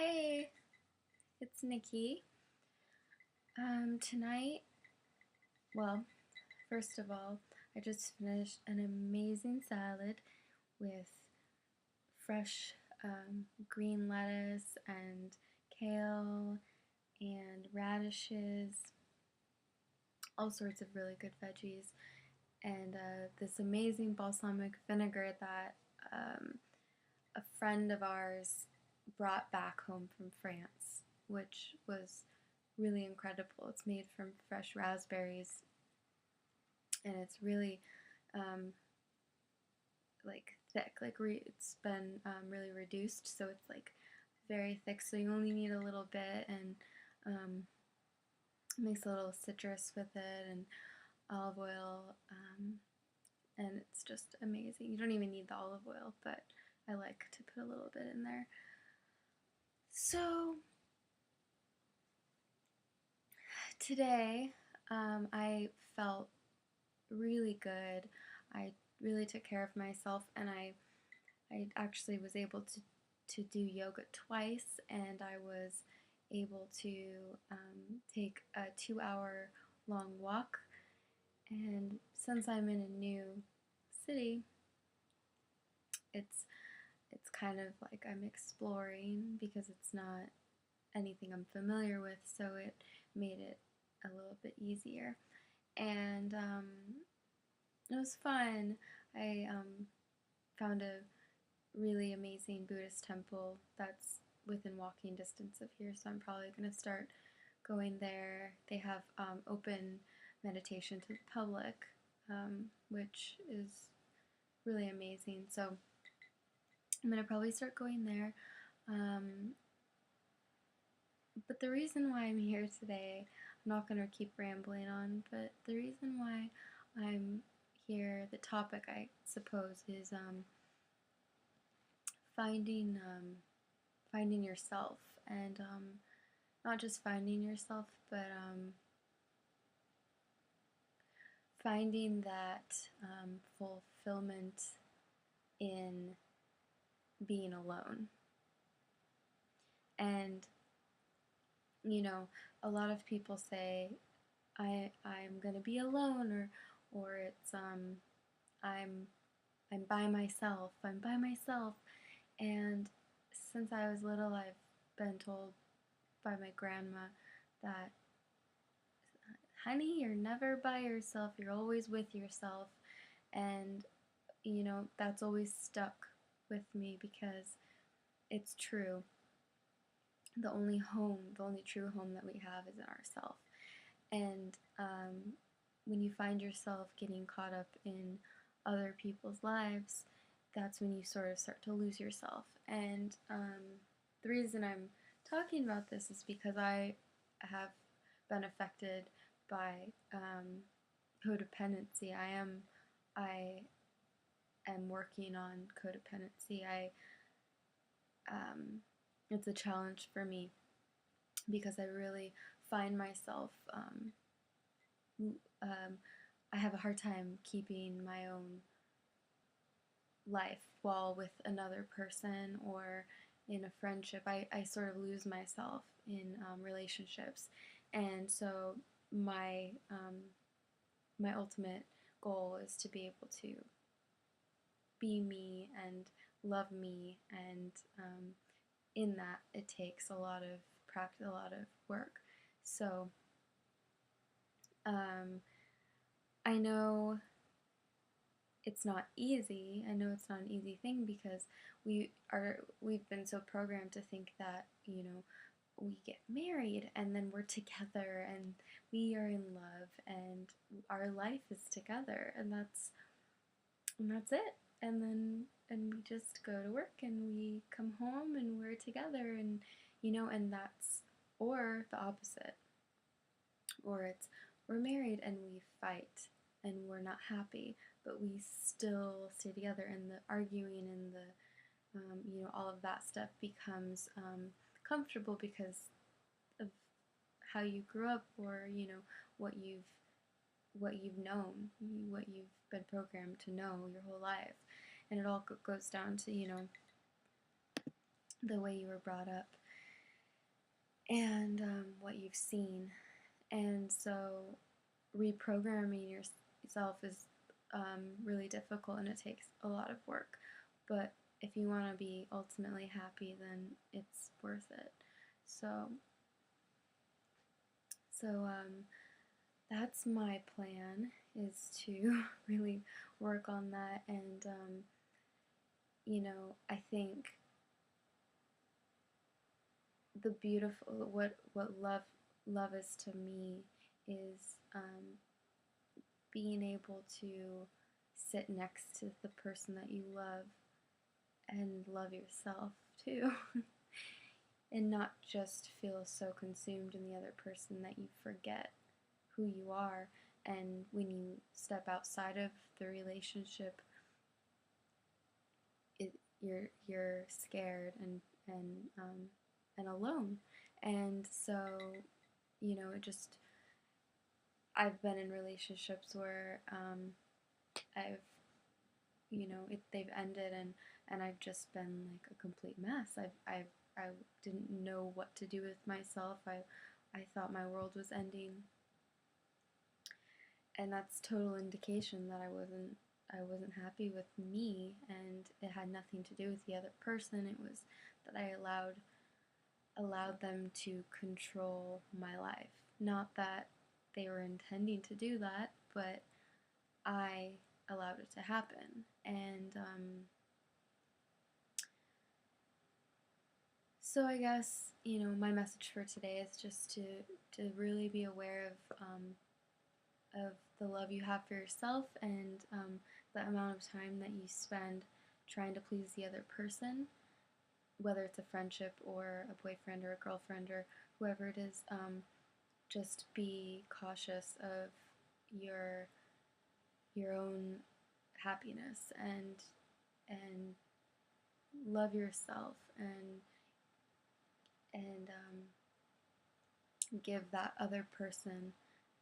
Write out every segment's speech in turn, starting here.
Hey, it's Nikki. Tonight, well, first of all, I just finished an amazing salad with fresh green lettuce and kale and radishes, all sorts of really good veggies, and this amazing balsamic vinegar that a friend of ours brought back home from France, which was really incredible. It's made from fresh raspberries, and it's really um, like thick. It's been really reduced, so it's like very thick. So you only need a little bit, and um, makes a little citrus with it, and olive oil, and it's just amazing. You don't even need the olive oil, but I like to put a little bit in there. So today, I felt really good. I really took care of myself, and I actually was able to do yoga twice, and I was able to take a 2 hour long walk. And since I'm in a new city, it's it's kind of like I'm exploring because it's not anything I'm familiar with, so it made it a little bit easier. And it was fun. I found a really amazing Buddhist temple that's within walking distance of here, so I'm probably going to start going there. They have open meditation to the public, which is really amazing. So I'm going to probably start going there. Um, but the reason why I'm here today, I'm not going to keep rambling on, but the reason why I'm here, the topic I suppose, is finding finding yourself, and not just finding yourself, but finding that fulfillment in being alone. And a lot of people say I'm gonna be alone, or it's I'm I'm by myself. I'm by myself. And since I was little, I've been told by my grandma that, honey, you're never by yourself, you're always with yourself. And, that's always stuck with me because it's true. The only true home that we have is in ourself. And when you find yourself getting caught up in other people's lives, that's when you sort of start to lose yourself. And the reason I'm talking about this is because I have been affected by codependency. I am working on codependency. It's a challenge for me because I really find myself. Um, I have a hard time keeping my own life while with another person or in a friendship. I sort of lose myself in relationships, and so my ultimate goal is to be able to be me and love me, and in that it takes a lot of practice, a lot of work. So um, I know it's not easy. I know it's not an easy thing because we've been so programmed to think that, we get married and then we're together and we are in love and our life is together, and that's it. And we just go to work and we come home and we're together, and that's, or the opposite. Or it's, we're married and we fight and we're not happy, but we still stay together, and the arguing and all of that stuff becomes comfortable because of how you grew up, or what you've what you've known, what you've been programmed to know your whole life. And it all goes down to, the way you were brought up. and what you've seen. And so reprogramming yourself is really difficult and it takes a lot of work. But if you want to be ultimately happy, then it's worth it. So, so that's my plan, is to really work on that. And I think the beautiful what love is to me is being able to sit next to the person that you love and love yourself too. And not just feel so consumed in the other person that you forget who you are. And when you step outside of the relationship, you're scared and alone. And so, it just, I've been in relationships where I've they've ended, and I've just been like a complete mess. I didn't know what to do with myself. I thought my world was ending, and that's total indication that I wasn't happy with me, and it had nothing to do with the other person. It was that I allowed them to control my life. Not that they were intending to do that, but I allowed it to happen. And so I guess, my message for today is just to really be aware of the love you have for yourself, and the amount of time that you spend trying to please the other person, whether it's a friendship or a boyfriend or a girlfriend or whoever it is. Just be cautious of your your own happiness, and love yourself, and give that other person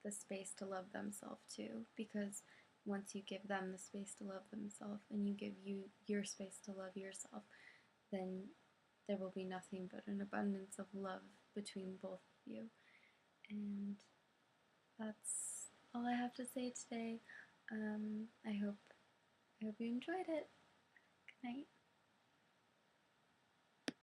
the space to love themselves too. Because once you give them the space to love themselves, and you give your space to love yourself, then there will be nothing but an abundance of love between both of you. And that's all I have to say today. I hope you enjoyed it. Good night.